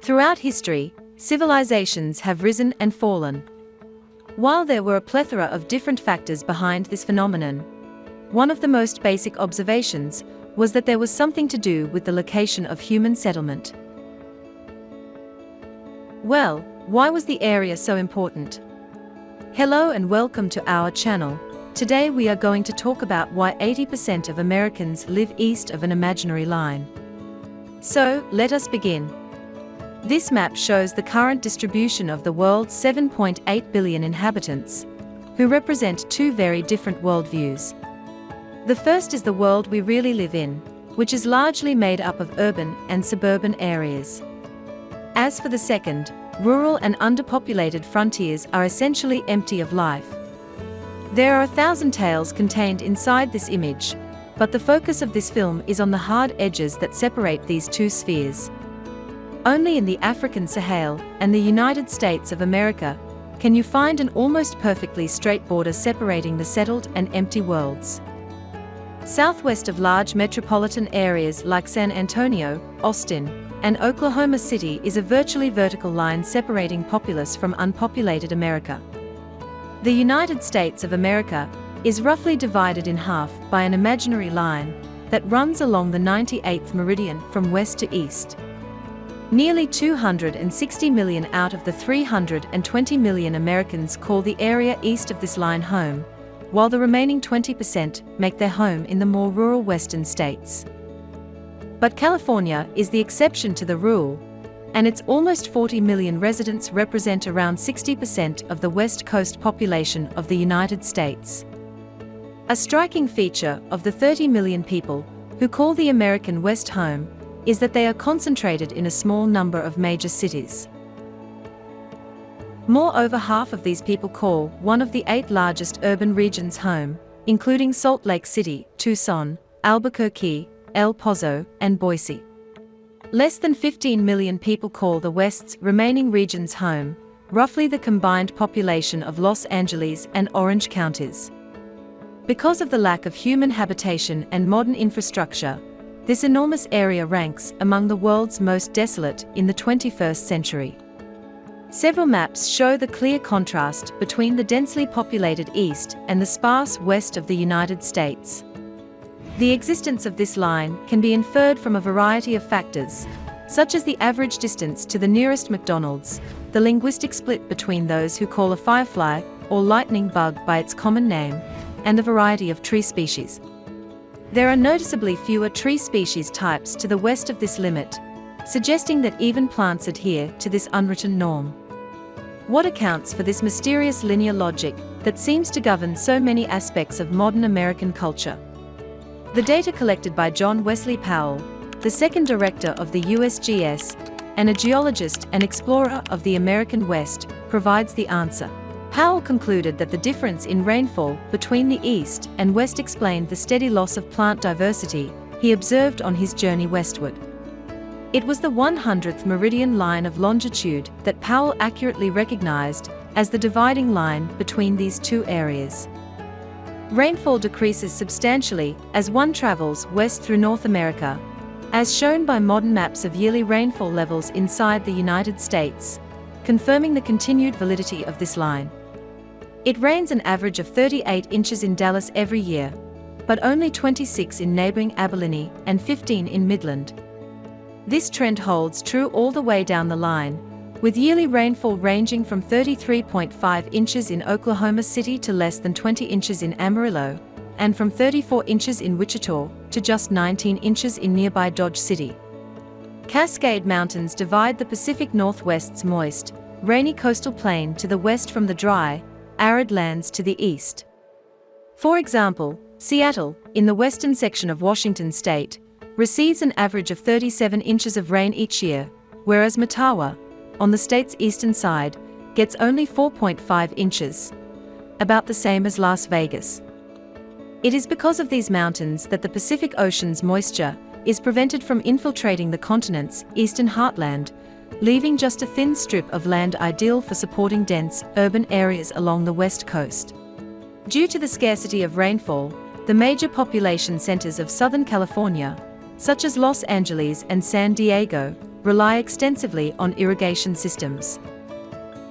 Throughout history, civilizations have risen and fallen. While there were a plethora of different factors behind this phenomenon, one of the most basic observations was that there was something to do with the location of human settlement. Well, why was the area so important? Hello and welcome to our channel. Today we are going to talk about why 80% of Americans live east of an imaginary line. So, let us begin. This map shows the current distribution of the world's 7.8 billion inhabitants, who represent two very different worldviews. The first is the world we really live in, which is largely made up of urban and suburban areas. As for the second, rural and underpopulated frontiers are essentially empty of life. There are 1,000 tales contained inside this image, but the focus of this film is on the hard edges that separate these two spheres. Only in the African Sahel and the United States of America can you find an almost perfectly straight border separating the settled and empty worlds. Southwest of large metropolitan areas like San Antonio, Austin, and Oklahoma City is a virtually vertical line separating populous from unpopulated America. The United States of America is roughly divided in half by an imaginary line that runs along the 98th meridian from west to east. Nearly 260 million out of the 320 million Americans call the area east of this line home, while the remaining 20% make their home in the more rural western states. But California is the exception to the rule, and its almost 40 million residents represent around 60% of the West Coast population of the United States. A striking feature of the 30 million people who call the American West home is that they are concentrated in a small number of major cities. Moreover, half of these people call one of the 8 largest urban regions home, including Salt Lake City, Tucson, Albuquerque, El Paso, and Boise. Less than 15 million people call the West's remaining regions home, roughly the combined population of Los Angeles and Orange counties. Because of the lack of human habitation and modern infrastructure, this enormous area ranks among the world's most desolate in the 21st century. Several maps show the clear contrast between the densely populated east and the sparse west of the United States. The existence of this line can be inferred from a variety of factors, such as the average distance to the nearest McDonald's, the linguistic split between those who call a firefly or lightning bug by its common name, and the variety of tree species. There are noticeably fewer tree species types to the west of this limit, suggesting that even plants adhere to this unwritten norm. What accounts for this mysterious linear logic that seems to govern so many aspects of modern American culture? The data collected by John Wesley Powell, the second director of the USGS, and a geologist and explorer of the American West, provides the answer. Powell concluded that the difference in rainfall between the east and west explained the steady loss of plant diversity he observed on his journey westward. It was the 100th meridian line of longitude that Powell accurately recognized as the dividing line between these two areas. Rainfall decreases substantially as one travels west through North America, as shown by modern maps of yearly rainfall levels inside the United States, confirming the continued validity of this line. It rains an average of 38 inches in Dallas every year, but only 26 in neighboring Abilene and 15 in Midland. This trend holds true all the way down the line, with yearly rainfall ranging from 33.5 inches in Oklahoma City to less than 20 inches in Amarillo, and from 34 inches in Wichita to just 19 inches in nearby Dodge City. Cascade Mountains divide the Pacific Northwest's moist, rainy coastal plain to the west from the dry, arid lands to the east. For example, Seattle, in the western section of Washington state, receives an average of 37 inches of rain each year, whereas Mattawa, on the state's eastern side, gets only 4.5 inches, about the same as Las Vegas. It is because of these mountains that the Pacific Ocean's moisture is prevented from infiltrating the continent's eastern heartland, leaving just a thin strip of land ideal for supporting dense, urban areas along the west coast. Due to the scarcity of rainfall, the major population centers of Southern California, such as Los Angeles and San Diego, rely extensively on irrigation systems.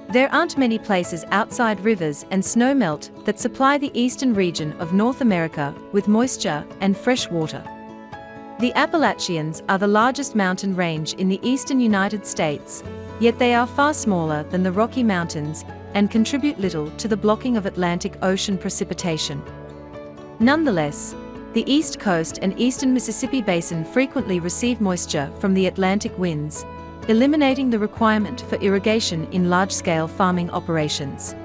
There aren't many places outside rivers and snowmelt that supply the eastern region of North America with moisture and fresh water. The Appalachians are the largest mountain range in the eastern United States, yet they are far smaller than the Rocky Mountains and contribute little to the blocking of Atlantic Ocean precipitation. Nonetheless, the East Coast and eastern Mississippi Basin frequently receive moisture from the Atlantic winds, eliminating the requirement for irrigation in large-scale farming operations.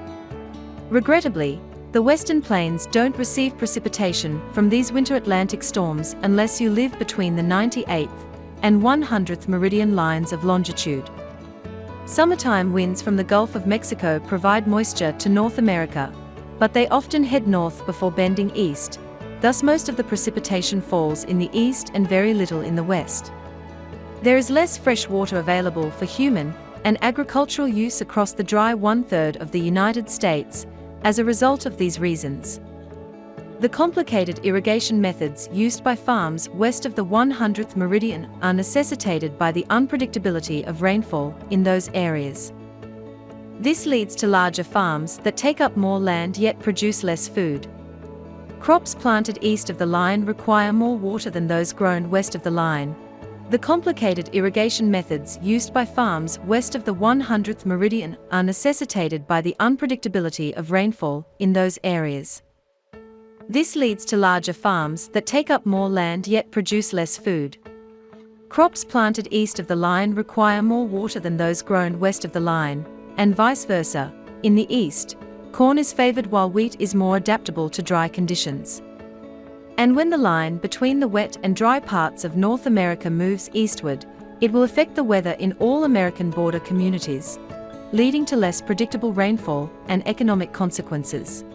Regrettably, the Western Plains don't receive precipitation from these winter Atlantic storms unless you live between the 98th and 100th meridian lines of longitude. Summertime winds from the Gulf of Mexico provide moisture to North America, but they often head north before bending east, thus most of the precipitation falls in the east and very little in the west. There is less fresh water available for human and agricultural use across the dry one-third of the United States as a result of these reasons. The complicated irrigation methods used by farms west of the 100th meridian are necessitated by the unpredictability of rainfall in those areas. This leads to larger farms that take up more land yet produce less food. Crops planted east of the line require more water than those grown west of the line. The complicated irrigation methods used by farms west of the 100th meridian are necessitated by the unpredictability of rainfall in those areas. This leads to larger farms that take up more land yet produce less food. Crops planted east of the line require more water than those grown west of the line, and vice versa. In the east, corn is favored while wheat is more adaptable to dry conditions. And when the line between the wet and dry parts of North America moves eastward, it will affect the weather in all American border communities, leading to less predictable rainfall and economic consequences.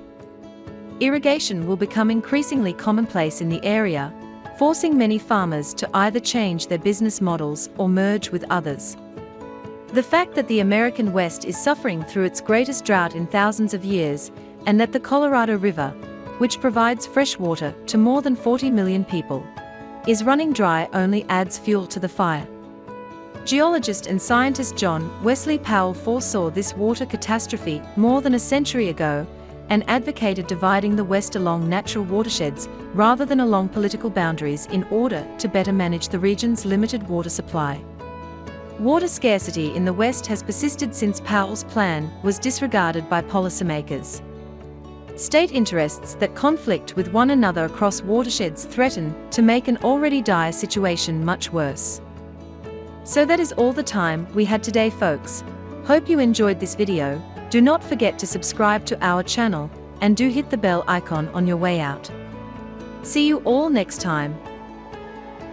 Irrigation will become increasingly commonplace in the area, forcing many farmers to either change their business models or merge with others. The fact that the American West is suffering through its greatest drought in thousands of years, and that the Colorado River, which provides fresh water to more than 40 million people, is running dry only adds fuel to the fire. Geologist and scientist John Wesley Powell foresaw this water catastrophe more than a century ago and advocated dividing the West along natural watersheds rather than along political boundaries in order to better manage the region's limited water supply. Water scarcity in the West has persisted since Powell's plan was disregarded by policymakers. State interests that conflict with one another across watersheds threaten to make an already dire situation much worse. So that is all the time we had today, folks. Hope you enjoyed this video. Do not forget to subscribe to our channel and do hit the bell icon on your way out. See you all next time.